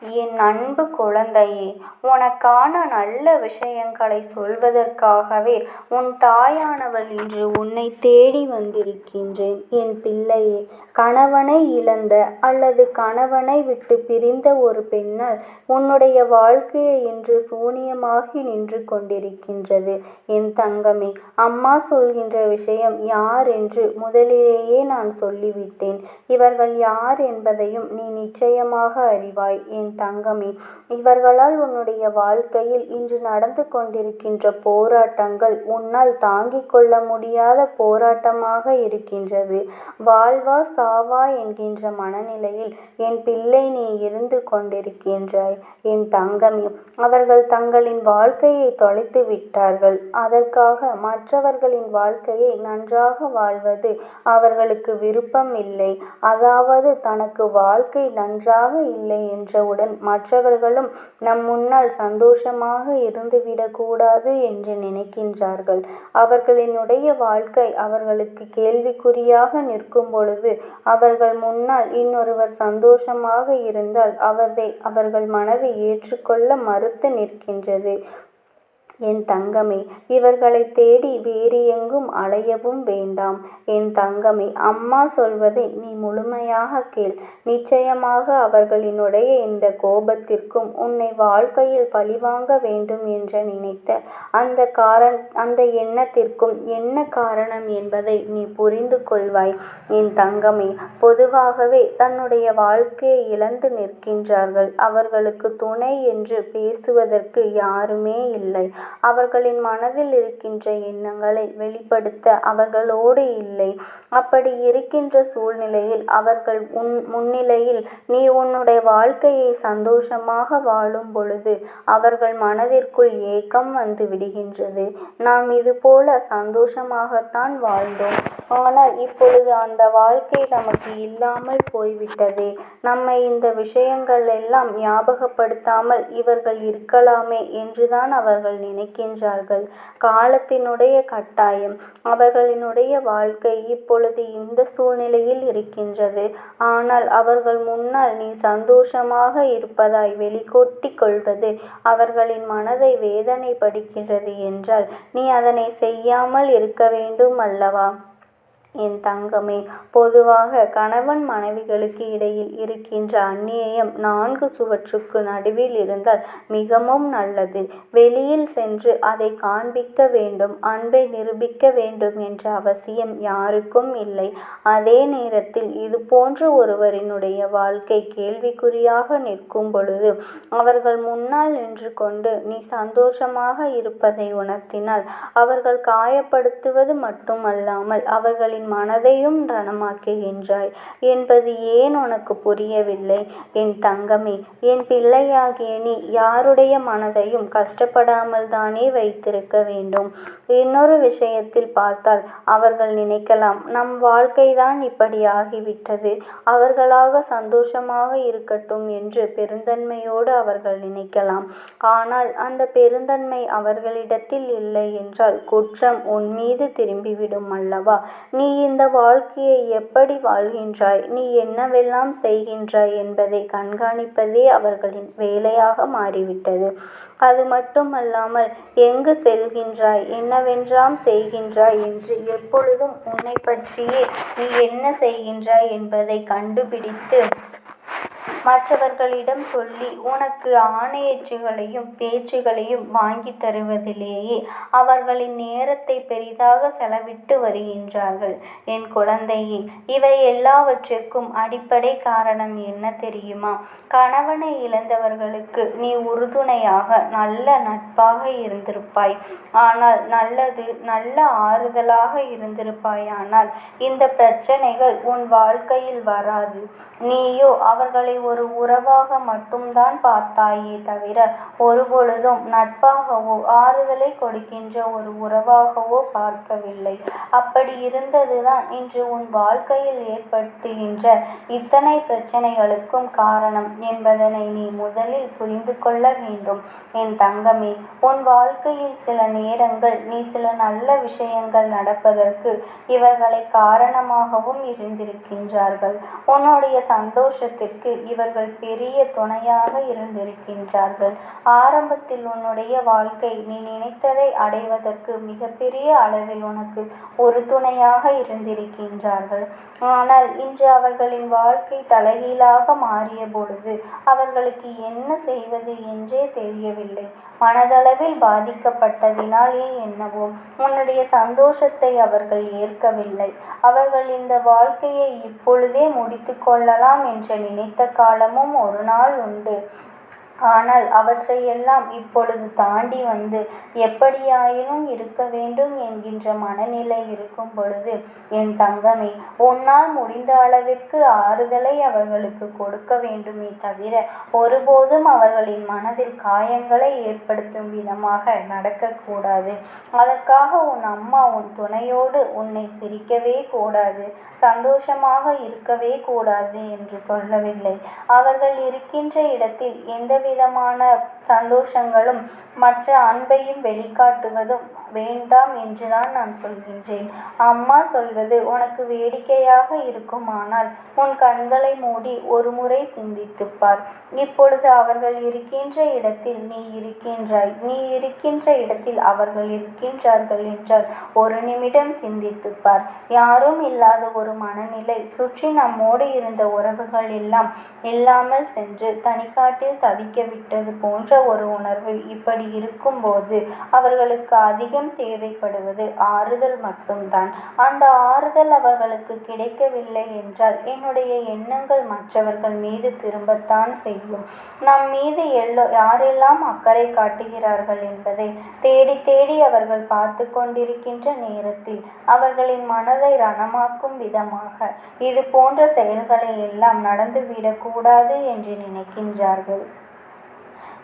என் அன்பு குழந்தையே, உனக்கான நல்ல விஷயங்களை சொல்வதற்காகவே உன் தாயானவள் இன்று உன்னை தேடி வந்திருக்கின்றேன். என் பிள்ளையே, கணவனை இழந்த அல்லது கணவனை விட்டு பிரிந்த ஒரு பெண்ணால் உன்னுடைய வாழ்க்கையை இன்று சூனியமாகி நின்று கொண்டிருக்கின்றது. என் தங்கமே, அம்மா சொல்கின்ற விஷயம் யார் என்று முதலிலேயே நான் சொல்லிவிட்டேன். இவர்கள் யார் என்பதையும் நீ நிச்சயமாக அறிவாய். என் தங்கமே, இவர்களால் உன்னுடைய வாழ்க்கையில் இன்று நடந்து கொண்டிருக்கின்ற போராட்டங்கள் உன்னால் தாங்கிக் கொள்ள முடியாத போராட்டமாக இருக்கின்றது. வாழ்வா சாவா என்கின்ற மனநிலையில் என் பிள்ளை நீ இருந்து கொண்டிருக்கின்றாய். என் தங்கமே, அவர்கள் தங்களின் வாழ்க்கையை தொலைத்து விட்டார்கள். அதற்காக மற்றவர்களின் வாழ்க்கையை நன்றாக வாழ்வது அவர்களுக்கு விருப்பம் இல்லை. அதாவது தனக்கு வாழ்க்கை நன்றாக இல்லை என்றவுடன் மற்றவர்களும் நம் முன்னால் சந்தோஷமாக இருந்துவிடக்கூடாது என்று நினைக்கின்றார்கள். அவர்களினுடைய வாழ்க்கை அவர்களுக்கு கேள்விக்குறியாக நிற்கும் பொழுது அவர்கள் முன்னால் இன்னொருவர் சந்தோஷமாக இருந்தால் அவர்கள் மனதை ஏற்றுக்கொள்ள மறுத்து நிற்கின்றது. என் தங்கமே, இவர்களை தேடி வேறு எங்கும் அலையவும் வேண்டாம். என் தங்கமே, அம்மா சொல்வதை நீ முழுமையாக கேள். நிச்சயமாக அவர்களினுடைய இந்த கோபத்திற்கும் உன்னை வாழ்க்கையில் பழிவாங்க வேண்டும் என்று நினைத்த அந்த எண்ணத்திற்கும் என்ன காரணம் என்பதை நீ புரிந்து கொள்வாய். என் தங்கமே, பொதுவாகவே தன்னுடைய வாழ்க்கையை இழந்து நிற்கின்றார்கள். அவர்களுக்கு துணை என்று பேசுவதற்கு யாருமே இல்லை. அவர்களின் மனதில் இருக்கின்ற எண்ணங்களை வெளிப்படுத்த அவர்களோடு இல்லை. அப்படி இருக்கின்ற சூழ்நிலையில் அவர்கள் முன்னிலையில் நீ உன்னுடைய வாழ்க்கையை சந்தோஷமாக வாழும் பொழுது அவர்கள் மனதிற்குள் ஏக்கம் வந்து விடுகின்றது. நாம் இதுபோல சந்தோஷமாகத்தான் வாழ்ந்தோம், ஆனால் இப்பொழுது அந்த வாழ்க்கை நமக்கு இல்லாமல் போய்விட்டது. நம்மை இந்த விஷயங்கள் எல்லாம் ஞாபகப்படுத்தாமல் இவர்கள் இருக்கலாமே என்றுதான் அவர்கள் நினைக்கின்றார்கள். காலத்தினுடைய கட்டாயம் அவர்களினுடைய வாழ்க்கை இப்பொழுது இந்த சூழ்நிலையில் இருக்கின்றது. ஆனால் அவர்கள் முன்னால் நீ சந்தோஷமாக இருப்பதாய் வெளிக்கொட்டி கொள்வது அவர்களின் மனதை வேதனைப்படுகின்றது என்றால் நீ அதனை செய்யாமல் இருக்க வேண்டும் அல்லவா? என் தங்கமே, பொதுவாக கணவன் மனைவிகளுக்கு இடையில் இருக்கின்ற அந்நியம் 4 சுவற்றுக்கு நடுவில் இருந்தால் மிகவும் நல்லது. வெளியில் சென்று அதை காண்பிக்க வேண்டும், அன்பை நிரூபிக்க வேண்டும் என்ற அவசியம் யாருக்கும் இல்லை. அதே நேரத்தில் இது போன்ற ஒருவரினுடைய வாழ்க்கை கேள்விக்குறியாக நிற்கும் பொழுது அவர்கள் முன்னால் நின்று கொண்டு நீ சந்தோஷமாக இருப்பதை உணர்த்தினால் அவர்கள் காயப்படுத்துவது மட்டுமல்லாமல் அவர்களின் மனதையும் ரணமாக்குகின்றாய் என்பது ஏன் உனக்கு புரியவில்லை? என் தங்கமே, என் பிள்ளையாகிய நீ யாருடைய மனதையும் கஷ்டப்படாமல் தானே வைத்திருக்க வேண்டும். இன்னொரு விஷயத்தில் பார்த்தால் அவர்கள் நினைக்கலாம், நம் வாழ்க்கைதான் இப்படி ஆகிவிட்டது, அவர்களாக சந்தோஷமாக இருக்கட்டும் என்று பெருந்தன்மையோடு அவர்கள் நினைக்கலாம். ஆனால் அந்த பெருந்தன்மை அவர்களிடத்தில் இல்லை என்றால் குற்றம் உன் மீது திரும்பிவிடும் அல்லவா? நீ இந்த வாழ்க்கையை எப்படி வாழ்கின்றாய், நீ என்னவெல்லாம் செய்கின்றாய் என்பதை கண்காணிப்பதே அவர்களின் வேலையாக மாறிவிட்டது. அது மட்டுமல்லாமல் எங்கு செல்கின்றாய், என்னவென்றாம் செய்கின்றாய் என்று எப்பொழுதும் உன்னை பற்றியே நீ என்ன செய்கின்றாய் என்பதை கண்டுபிடித்து மற்றவர்களிடம் சொல்லி உனக்கு ஆணையச்சுகளையும் பேச்சுகளையும் வாங்கி தருவதிலேயே அவர்களின் நேரத்தை பெரிதாக செலவிட்டு வருகின்றார்கள். என் குழந்தையே, இவை எல்லாவற்றிற்கும் அடிப்படை காரணம் என்ன தெரியுமா? கணவனை இழந்தவர்களுக்கு நீ உறுதுணையாக நல்ல நட்பாக இருந்திருப்பாய். ஆனால் நல்ல ஆறுதலாக இருந்திருப்பாய். ஆனால் இந்த பிரச்சனைகள் உன் வாழ்க்கையில் வராது. நீயோ அவர்களை ஒரு உறவாக மட்டும்தான் பார்த்தாயே தவிர ஒருபொழுதும் நட்பாகவோ ஆறுதலை கொடுக்கின்ற ஒரு உறவாகவோ பார்க்கவில்லை. அப்படி இருந்ததுதான் இன்று உன் வாழ்க்கையில் ஏற்படுத்துகின்ற இத்தனை பிரச்சனைகளுக்கும் காரணம் என்பதனை நீ முதலில் புரிந்து கொள்ள வேண்டும். என் தங்கமே, உன் வாழ்க்கையில் சில நேரங்கள் நீ சில நல்ல விஷயங்கள் நடப்பதற்கு இவர்களை காரணமாகவும் இருந்திருக்கின்றார்கள். உன்னுடைய சந்தோஷத்திற்கு இவர்கள் பெரிய துணையாக இருந்திருக்கின்றார்கள். ஆரம்பத்தில் உன்னுடைய வாழ்க்கை நீ நினைத்ததை அடைவதற்கு மிகப்பெரிய அளவில் உனக்கு ஒரு துணையாக இருந்திருக்கின்றார்கள். ஆனால் இன்று அவர்களின் வாழ்க்கை தலைகீழாக மாறிய பொழுது அவர்களுக்கு என்ன செய்வது என்றே தெரியவில்லை. மனதளவில் பாதிக்கப்பட்டதினாலே என்னவோ உன்னுடைய சந்தோஷத்தை அவர்கள் ஏற்கவில்லை. அவர்கள் இந்த வாழ்க்கையை இப்பொழுதே முடித்து கொள்ளலாம் என்று நினைத்த காலமும் ஒரு நாள் உண்டு. ஆனால் அவற்றையெல்லாம் இப்பொழுது தாண்டி வந்து எப்படியாயினும் இருக்க வேண்டும் என்கின்ற மனநிலை இருக்கும் பொழுது, என் தங்கமே, உன்னால் முடிந்த அளவிற்கு ஆறுதலை அவர்களுக்கு கொடுக்க வேண்டுமே தவிர ஒருபோதும் அவர்களின் மனதில் காயங்களை ஏற்படுத்தும் விதமாக நடக்கக்கூடாது. அதற்காக உன் அம்மா உன் துணையோடு உன்னை சிரிக்கவே கூடாது, சந்தோஷமாக இருக்கவே கூடாது என்று சொல்லவில்லை. அவர்கள் இருக்கின்ற இடத்தில் எந்தவிதமான சந்தோஷங்களும் மற்ற அன்பையும் வெளிக்காட்டுவதும் வேண்டாம் என்றுதான் நான் சொல்கின்றேன். அம்மா சொல்வது உனக்கு வேடிக்கையாக இருக்குமானால் உன் கண்களை மூடி ஒரு முறை சிந்தித்துப் பார். இப்பொழுது அவர்கள் இருக்கின்ற இடத்தில் நீ இருக்கின்றாய், நீ இருக்கின்ற இடத்தில் அவர்கள் இருக்கின்றார்கள் என்றால் ஒரு நிமிடம் சிந்தித்துப் பார். யாரும் இல்லாத ஒரு மனநிலை, சுற்றி நம்மோடு இருந்த உறவுகள் எல்லாம் இல்லாமல் சென்று தனிக்காட்டில் தவிக்க விட்டது போன்ற ஒரு உணர்வு. இப்படி இருக்கும்போது அவர்களுக்கு அதிகம் தேவைப்படுவது ஆறுதல் மட்டும்தான். அந்த ஆறுதல் அவர்களுக்கு கிடைக்கவில்லை என்றால் என்னுடைய எண்ணங்கள் மற்றவர்கள் மீது திரும்பத்தான் செய்யும். நம் மீது யாரெல்லாம் அக்கறை காட்டுகிறார்கள் என்பதை தேடி தேடி அவர்கள் பார்த்து கொண்டிருக்கின்ற நேரத்தில் அவர்களின் மனதை ரணமாக்கும் விதமாக இது போன்ற செயல்களை எல்லாம் நடந்துவிடக்கூடாது என்று நினைக்கின்றார்கள்.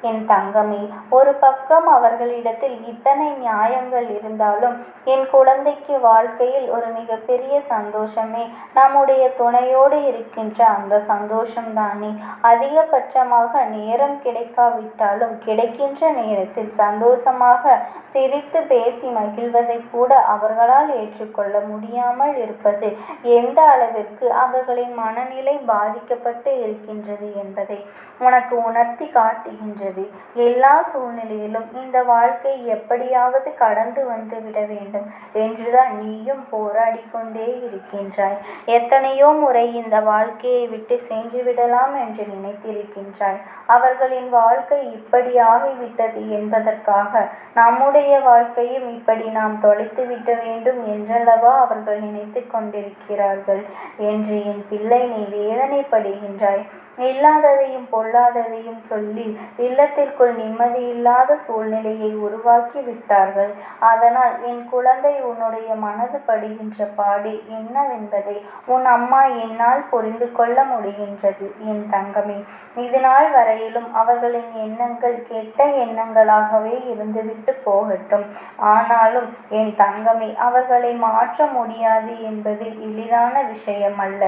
என் தங்கமே, ஒரு பக்கம் அவர்களிடத்தில் இத்தனை நியாயங்கள் இருந்தாலும் என் குழந்தைக்கு வாழ்க்கையில் ஒரு மிகப்பெரிய சந்தோஷமே நம்முடைய துணையோடு இருக்கின்ற அந்த சந்தோஷம்தானே. அதிகபட்சமாக நேரம் கிடைக்காவிட்டாலும் கிடைக்கின்ற நேரத்தில் சந்தோஷமாக சிரித்து பேசி மகிழ்வதை கூட அவர்களால் ஏற்றுக்கொள்ள முடியாமல் இருப்பது எந்த அளவிற்கு அவர்களின் மனநிலை பாதிக்கப்பட்டு இருக்கின்றது என்பதை உனக்கு உணர்த்தி காட்டுகின்றது. எல்லா சூழ்நிலையிலும் இந்த வாழ்க்கை எப்படியாவது கடந்து வந்து விட வேண்டும் என்றுதான் நீயும் போராடி கொண்டே இருக்கின்றாய். எத்தனையோ முறை இந்த வாழ்க்கையை விட்டு சென்று விடலாம் என்று நினைத்திருக்கின்றாய். அவர்களின் வாழ்க்கை இப்படி ஆகிவிட்டது என்பதற்காக நம்முடைய வாழ்க்கையும் இப்படி நாம் தொலைத்து விட வேண்டும் என்றல்லவா அவர்கள் நினைத்து கொண்டிருக்கிறார்கள் என்று என் பிள்ளை நீ வேதனைப்படுகின்றாய். இல்லாததையும் பொல்லாததையும் சொல்லி இல்லத்திற்குள் நிம்மதியில்லாத சூழ்நிலையை உருவாக்கி விட்டார்கள். அதனால் என் குழந்தை உன்னுடைய மனது படுகின்ற பாடு என்னவென்பதை உன் அம்மா என்னால் புரிந்து கொள்ள முடிகின்றது. என் தங்கமே, இது நாள் வரையிலும் அவர்களின் எண்ணங்கள் கெட்ட எண்ணங்களாகவே இருந்துவிட்டு போகட்டும். ஆனாலும் என் தங்கமே, அவர்களை மாற்ற முடியாது என்பது எளிதான விஷயம் அல்ல.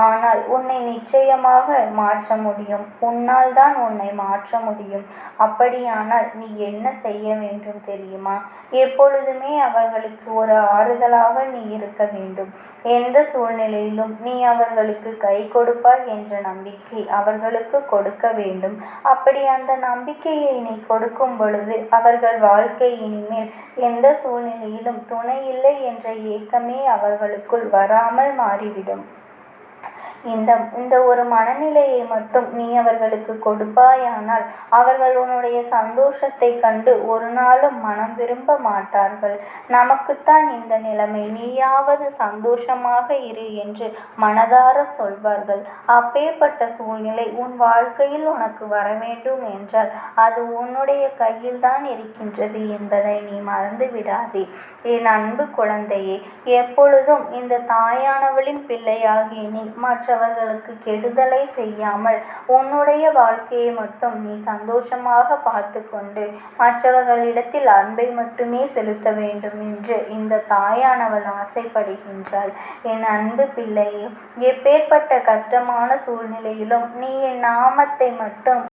ஆனால் உன்னை நிச்சயமாக மாற்ற முடியும். உன்னால் தான் உன்னை மாற்ற முடியும். அப்படியானால் நீ என்ன செய்ய வேண்டும் தெரியுமா? எப்பொழுதுமே அவர்களுக்கு ஒரு ஆறுதலாக நீ இருக்க வேண்டும். எந்த சூழ்நிலையிலும் நீ அவர்களுக்கு கை கொடுப்பாய் என்ற நம்பிக்கை அவர்களுக்கு கொடுக்க வேண்டும். அப்படி அந்த நம்பிக்கையை நீ கொடுக்கும் பொழுது அவர்கள் வாழ்க்கை இனிமேல் எந்த சூழ்நிலையிலும் துணை இல்லை என்ற ஏக்கமே அவர்களுக்குள் வராமல் மாறிவிடும். இந்த ஒரு மனநிலையை மட்டும் நீ அவர்களுக்கு கொடுப்பாயானால் அவர்கள் உன்னுடைய சந்தோஷத்தை கண்டு ஒரு நாளும் மனம் விரும்ப மாட்டார்கள். நமக்குத்தான் இந்த நிலைமை, நீயாவது சந்தோஷமாக இரு என்று மனதார சொல்வார்கள். அப்பேற்பட்ட சூழ்நிலை உன் வாழ்க்கையில் உனக்கு வர வேண்டும் என்றால் அது உன்னுடைய கையில்தான் இருக்கின்றது என்பதை நீ மறந்து விடாதே. என் அன்பு குழந்தையே, எப்பொழுதும் இந்த தாயானவளின் பிள்ளையாகிய நீ மற்றவர்களுக்கு கெடுதலை செய்யாமல் உன்னுடைய வாழ்க்கையை மட்டும் நீ சந்தோஷமாக பார்த்து கொண்டு மற்றவர்களிடத்தில் அன்பை மட்டுமே செலுத்த வேண்டும் என்று இந்த தாயானவள் ஆசைப்படுகின்றாள். என் அன்பு பிள்ளையே, எப்பேற்பட்ட கஷ்டமான சூழ்நிலையிலும் நீ என் நாமத்தை மட்டும்